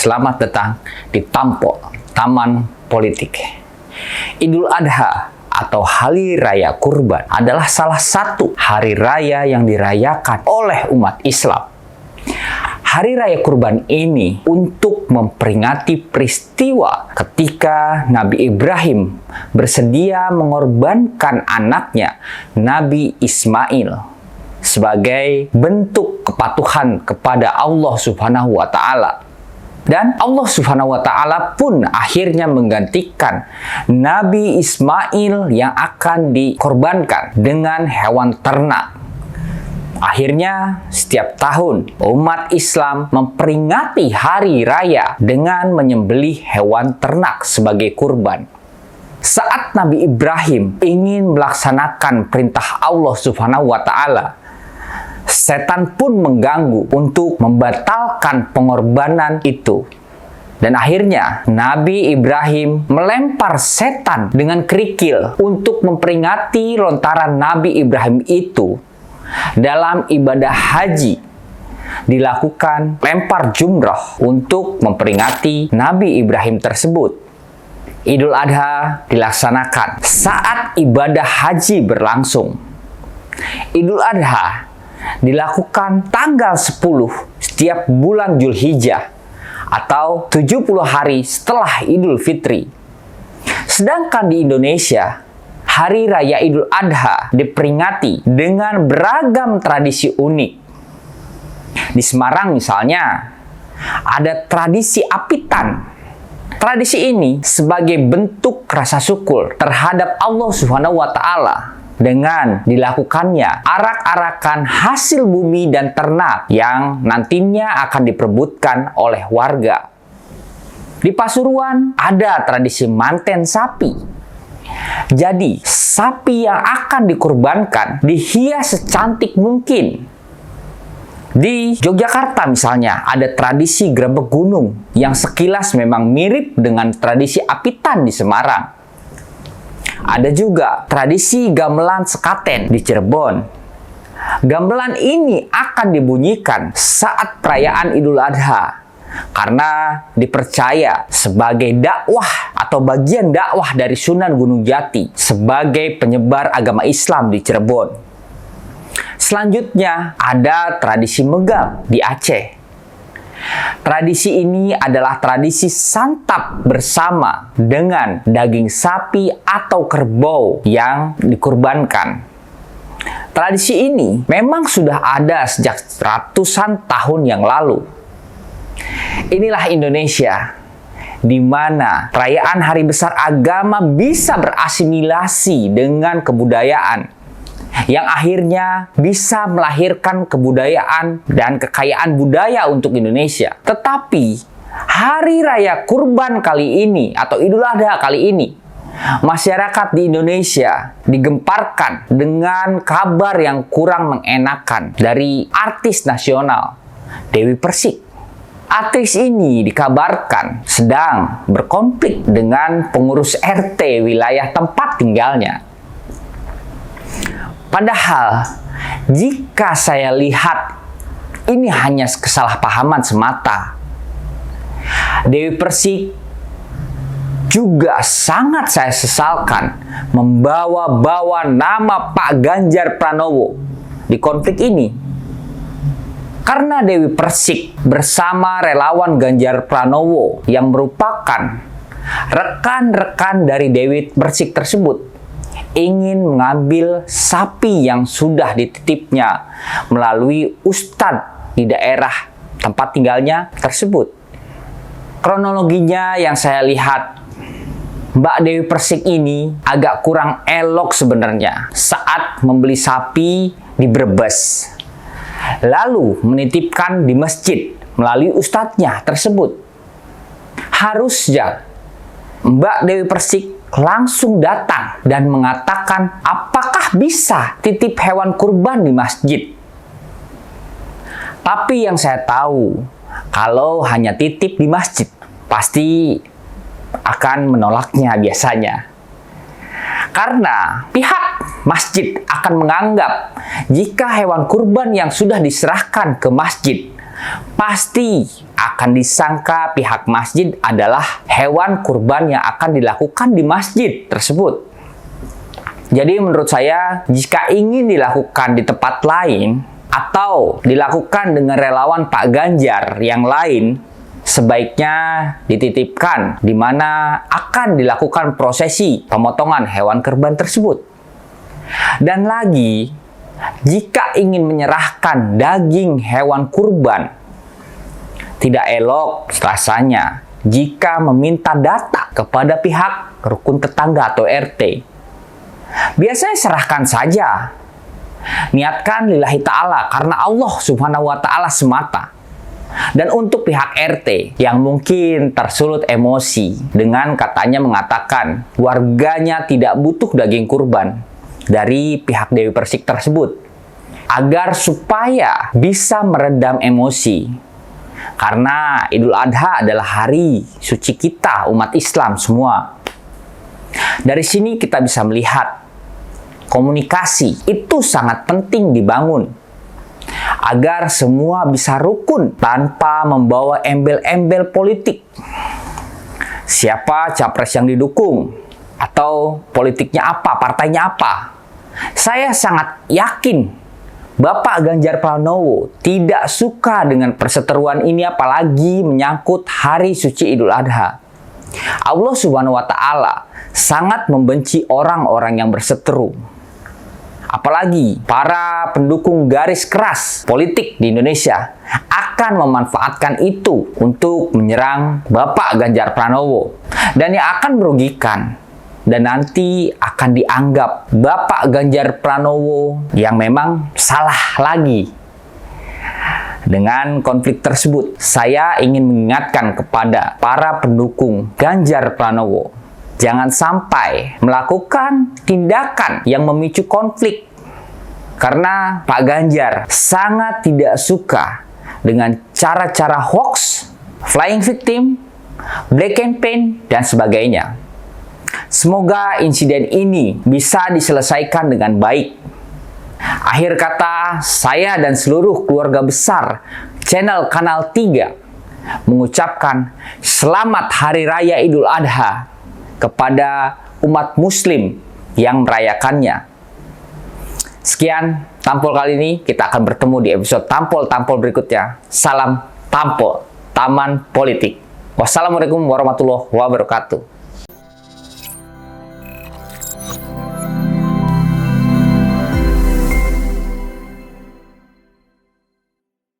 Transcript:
Selamat datang di Tampo, Taman Politik. Idul Adha atau Hari Raya Kurban adalah salah satu hari raya yang dirayakan oleh umat Islam. Hari Raya Kurban ini untuk memperingati peristiwa ketika Nabi Ibrahim bersedia mengorbankan anaknya, Nabi Ismail, sebagai bentuk kepatuhan kepada Allah Subhanahu wa Ta'ala. Dan Allah Subhanahu wa Ta'ala pun akhirnya menggantikan Nabi Ismail yang akan dikorbankan dengan hewan ternak. Akhirnya, setiap tahun umat Islam memperingati hari raya dengan menyembelih hewan ternak sebagai kurban. Saat Nabi Ibrahim ingin melaksanakan perintah Allah Subhanahu wa Ta'ala, setan pun mengganggu untuk membatalkan pengorbanan itu. Dan akhirnya Nabi Ibrahim melempar setan dengan kerikil untuk memperingati lontaran Nabi Ibrahim itu. Dalam ibadah haji dilakukan lempar jumrah untuk memperingati Nabi Ibrahim tersebut. Idul Adha dilaksanakan saat ibadah haji berlangsung. Idul Adha dilakukan tanggal 10 setiap bulan Zulhijjah atau 70 hari setelah Idul Fitri. Sedangkan di Indonesia, Hari Raya Idul Adha diperingati dengan beragam tradisi unik. Di Semarang misalnya, ada tradisi apitan. Tradisi ini sebagai bentuk rasa syukur terhadap Allah Subhanahu wa Ta'ala dengan dilakukannya arak-arakan hasil bumi dan ternak yang nantinya akan diperebutkan oleh warga. Di Pasuruan ada tradisi manten sapi. Jadi, sapi yang akan dikurbankan dihias secantik mungkin. Di Yogyakarta misalnya, ada tradisi grebek gunung yang sekilas memang mirip dengan tradisi apitan di Semarang. Ada juga tradisi gamelan sekaten di Cirebon. Gamelan ini akan dibunyikan saat perayaan Idul Adha karena dipercaya sebagai dakwah atau bagian dakwah dari Sunan Gunung Jati sebagai penyebar agama Islam di Cirebon. Selanjutnya ada tradisi megap di Aceh. Tradisi ini adalah tradisi santap bersama dengan daging sapi atau kerbau yang dikurbankan. Tradisi ini memang sudah ada sejak ratusan tahun yang lalu. Inilah Indonesia, di mana perayaan hari besar agama bisa berasimilasi dengan kebudayaan, yang akhirnya bisa melahirkan kebudayaan dan kekayaan budaya untuk Indonesia. Tetapi, Hari Raya Kurban kali ini, atau Idul Adha kali ini, masyarakat di Indonesia digemparkan dengan kabar yang kurang mengenakan dari artis nasional, Dewi Persik. Artis ini dikabarkan sedang berkonflik dengan pengurus RT wilayah tempat tinggalnya. Padahal, jika saya lihat ini hanya kesalahpahaman semata. Dewi Persik juga sangat saya sesalkan membawa-bawa nama Pak Ganjar Pranowo di konflik ini. Karena Dewi Persik bersama relawan Ganjar Pranowo yang merupakan rekan-rekan dari Dewi Persik tersebut ingin mengambil sapi yang sudah dititipnya melalui ustadz di daerah tempat tinggalnya tersebut. Kronologinya yang saya lihat, Mbak Dewi Persik ini agak kurang elok sebenarnya saat membeli sapi di Brebes, lalu menitipkan di masjid melalui ustadznya tersebut. Harusnya Mbak Dewi Persik langsung datang dan mengatakan apakah bisa titip hewan kurban di masjid. Tapi yang saya tahu, kalau hanya titip di masjid, pasti akan menolaknya biasanya. Karena pihak masjid akan menganggap jika hewan kurban yang sudah diserahkan ke masjid pasti akan disangka pihak masjid adalah hewan kurban yang akan dilakukan di masjid tersebut. Jadi menurut saya, jika ingin dilakukan di tempat lain atau dilakukan dengan relawan Pak Ganjar yang lain, sebaiknya dititipkan di mana akan dilakukan prosesi pemotongan hewan kurban tersebut. Dan lagi, jika ingin menyerahkan daging hewan kurban, tidak elok rasanya jika meminta data kepada pihak rukun tetangga atau RT. Biasanya serahkan saja. Niatkan lillahi ta'ala karena Allah subhanahu wa ta'ala semata. Dan untuk pihak RT yang mungkin tersulut emosi dengan katanya mengatakan warganya tidak butuh daging kurban dari pihak Dewi Persik tersebut, agar supaya bisa meredam emosi. Karena Idul Adha adalah hari suci kita umat Islam semua. Dari sini kita bisa melihat komunikasi itu sangat penting dibangun agar semua bisa rukun tanpa membawa embel-embel politik. Siapa capres yang didukung atau politiknya apa, partainya apa. Saya sangat yakin Bapak Ganjar Pranowo tidak suka dengan perseteruan ini, apalagi menyangkut hari suci Idul Adha. Allah Subhanahu wa Ta'ala sangat membenci orang-orang yang berseteru. Apalagi para pendukung garis keras politik di Indonesia akan memanfaatkan itu untuk menyerang Bapak Ganjar Pranowo. Dan yang akan merugikan dan nanti akan dianggap Bapak Ganjar Pranowo yang memang salah lagi. Dengan konflik tersebut, saya ingin mengingatkan kepada para pendukung Ganjar Pranowo, jangan sampai melakukan tindakan yang memicu konflik. Karena Pak Ganjar sangat tidak suka dengan cara-cara hoax, flying victim, black campaign, dan sebagainya. Semoga insiden ini bisa diselesaikan dengan baik. Akhir kata, saya dan seluruh keluarga besar channel Kanal 3 mengucapkan Selamat Hari Raya Idul Adha kepada umat muslim yang merayakannya. Sekian Tampol kali ini, kita akan bertemu di episode Tampol-Tampol berikutnya. Salam Tampol, Taman Politik. Wassalamualaikum warahmatullahi wabarakatuh.